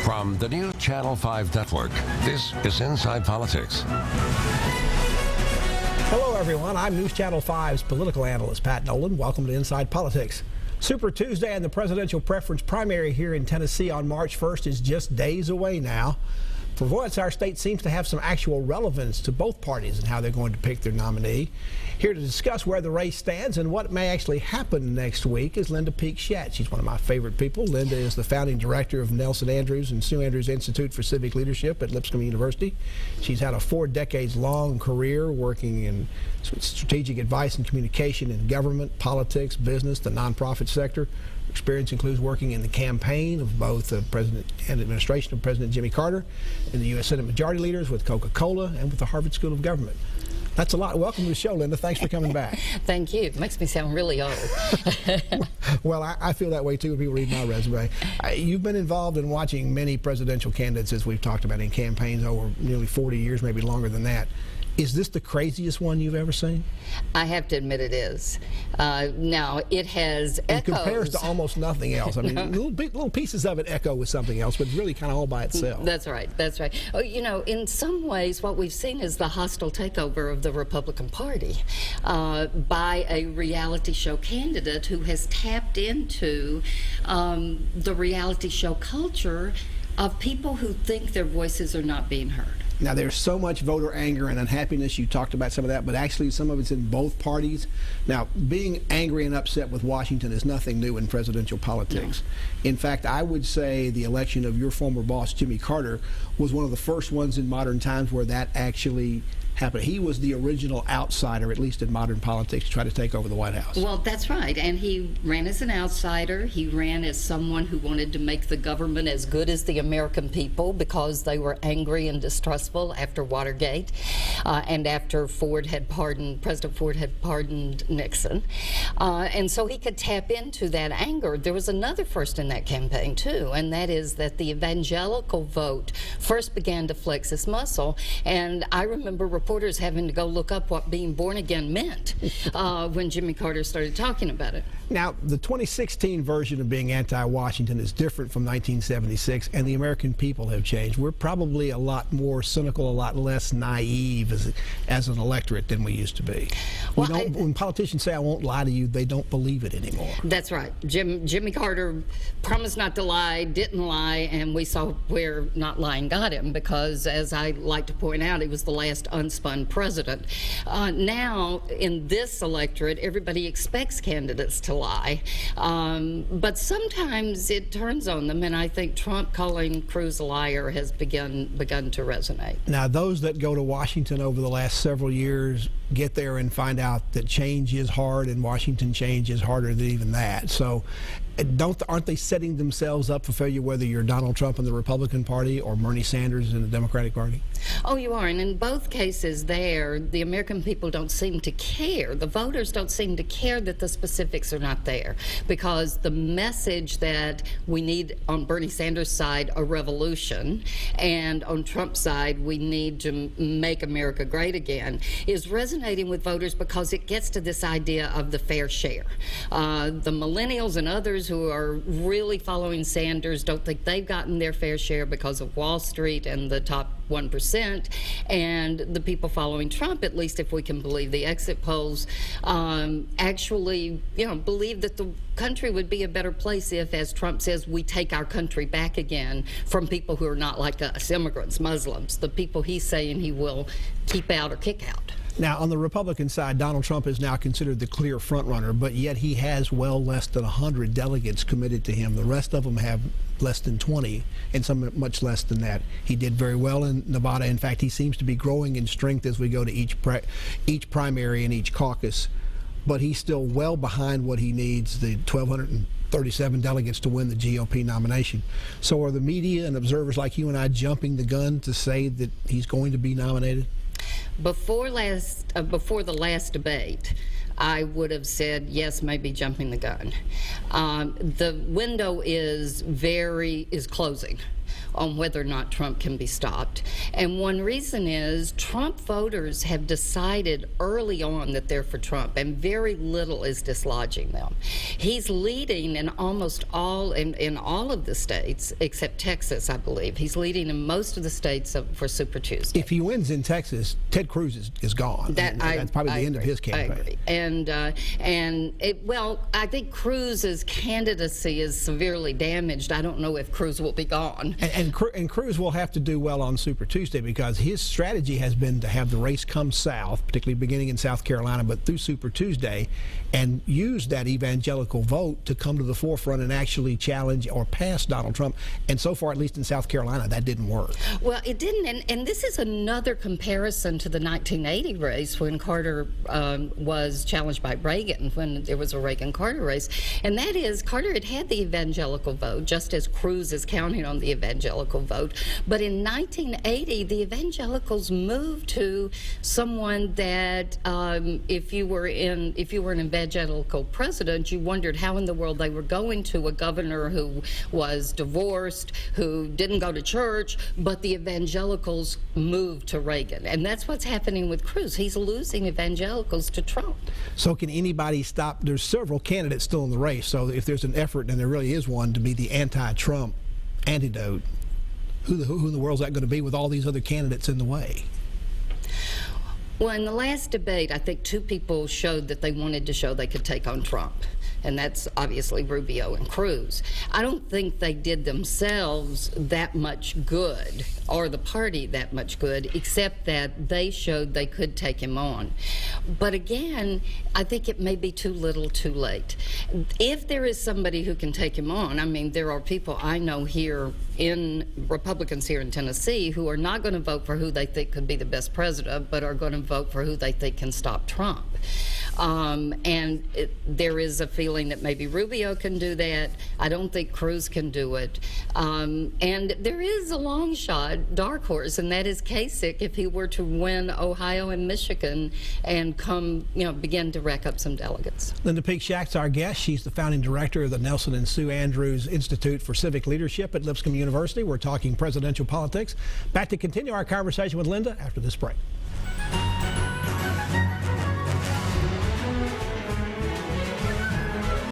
From the new Channel 5 network, this is Inside Politics. Hello, everyone. I'm News Channel 5's political analyst, Pat Nolan. Welcome to Inside Politics. Super Tuesday and the presidential preference primary here in Tennessee on March 1st is just days away now. For once, our state seems to have some actual relevance to both parties and how they're going to pick their nominee. Here to discuss where the race stands and what may actually happen next week is Linda Peek-Schacht. She's one of my favorite people. Linda is the founding director of Nelson Andrews and Sue Andrews Institute for Civic Leadership at Lipscomb University. She's had a 4-decades-long career working in strategic advice and communication in government, politics, business, the nonprofit sector. Experience includes working in the campaign of both the President and administration of President Jimmy Carter and the U.S. Senate Majority Leaders with Coca-Cola and with the Harvard School of Government. That's a lot. Welcome to the show, Linda. Thanks for coming back. Thank you. It makes me sound really old. Well, I feel that way too when people read my resume. You've been involved in watching many presidential candidates, as we've talked about, in campaigns over nearly 40 years, maybe longer than that. Is this the craziest one you've ever seen? I have to admit it is. Now, it has echoes. It compares to almost nothing else. I mean, little pieces of it echo with something else, but it's really kind of all by itself. That's right. That's right. Oh, you know, in some ways, what we've seen is the hostile takeover of the Republican Party by a reality show candidate who has tapped into the reality show culture of people who think their voices are not being heard. Now, there's so much voter anger and unhappiness. You talked about some of that, but actually some of it's in both parties. Now, being angry and upset with Washington is nothing new in presidential politics. No. In fact, I would say the election of your former boss, Jimmy Carter, was one of the first ones in modern times where that actually happened. He was the original outsider, at least in modern politics, to try to take over the White House. Well, that's right. And he ran as an outsider. He ran as someone who wanted to make the government as good as the American people because they were angry and distrustful after Watergate and after President Ford had pardoned Nixon. And so he could tap into that anger. There was another first in that campaign, too, and that is that the evangelical vote first began to flex its muscle. And I remember reporters having to go look up what being born again meant when Jimmy Carter started talking about it. Now, the 2016 version of being anti-Washington is different from 1976, and the American people have changed. We're probably a lot more cynical, a lot less naive as an electorate than we used to be. Well, when politicians say, "I won't lie to you," they don't believe it anymore. That's right. Jimmy Carter promised not to lie, didn't lie, and we saw where not lying got him because, as I like to point out, he was the last unspun president. Now, in this electorate, everybody expects candidates to lie, but sometimes it turns on them, and I think Trump calling Cruz a liar has begun to resonate. Now, those that go to Washington over the last several years get there and find out that change is hard, and Washington change is harder than even that. So aren't they setting themselves up for failure, whether you're Donald Trump in the Republican Party or Bernie Sanders in the Democratic Party? Oh, you are. And in both cases there, the American people don't seem to care. The voters don't seem to care that the specifics are not there, because the message that we need on Bernie Sanders' side a revolution, and on Trump's side we need to make America great again, is resonating with voters because it gets to this idea of the fair share. The millennials and others who are really following Sanders don't think they've gotten their fair share because of Wall Street and the top 1%, and the people following Trump, at least if we can believe the exit polls, actually, believe that the country would be a better place if, as Trump says, we take our country back again from people who are not like us, immigrants, Muslims, the people he's saying he will keep out or kick out. Now, on the Republican side, Donald Trump is now considered the clear frontrunner, but yet he has well less than 100 delegates committed to him. The rest of them have less than 20, and some much less than that. He did very well in Nevada. In fact, he seems to be growing in strength as we go to each primary and each caucus, but he's still well behind what he needs, the 1,237 delegates to win the GOP nomination. So are the media and observers like you and I jumping the gun to say that he's going to be nominated? Before the last debate, I would have said yes, maybe jumping the gun. The window is closing. on whether or not Trump can be stopped. And one reason is Trump voters have decided early on that they're for Trump, and very little is dislodging them. He's leading in almost all, in all of the states, except Texas, I believe. He's leading in most of the states for Super Tuesday. If he wins in Texas, Ted Cruz is gone. That's probably the end of his campaign. I agree. Well, I think Cruz's candidacy is severely damaged. I don't know if Cruz will be gone. And Cruz will have to do well on Super Tuesday, because his strategy has been to have the race come south, particularly beginning in South Carolina, but through Super Tuesday, and use that evangelical vote to come to the forefront and actually challenge or pass Donald Trump. And so far, at least in South Carolina, that didn't work. Well, it didn't. And this is another comparison to the 1980 race when Carter was challenged by Reagan, when there was a Reagan-Carter race. And that is, Carter had the evangelical vote, just as Cruz is counting on the evangelical vote. But in 1980, the evangelicals moved to someone that if you were an evangelical president, you wondered how in the world they were going to a governor who was divorced, who didn't go to church, but the evangelicals moved to Reagan. And that's what's happening with Cruz. He's losing evangelicals to Trump. So can anybody stop? There's several candidates still in the race, so if there's an effort, and there really is one, to be the anti-Trump antidote, who in the world is that going to be with all these other candidates in the way? Well, in the last debate, I think two people showed that they wanted to show they could take on Trump, and that's obviously Rubio and Cruz. I don't think they did themselves that much good, or the party that much good, except that they showed they could take him on. But again, I think it may be too little too late. If there is somebody who can take him on, I mean, there are people I know here Republicans here in Tennessee who are not going to vote for who they think could be the best president, but are going to vote for who they think can stop Trump. There is a feeling that maybe Rubio can do that. I don't think Cruz can do it. And there is a long shot, dark horse, and that is Kasich, if he were to win Ohio and Michigan and begin to rack up some delegates. Linda Peake Schacht's our guest. She's the founding director of the Nelson and Sue Andrews Institute for Civic Leadership at Lipscomb University. We're talking presidential politics. Back to continue our conversation with Linda after this break.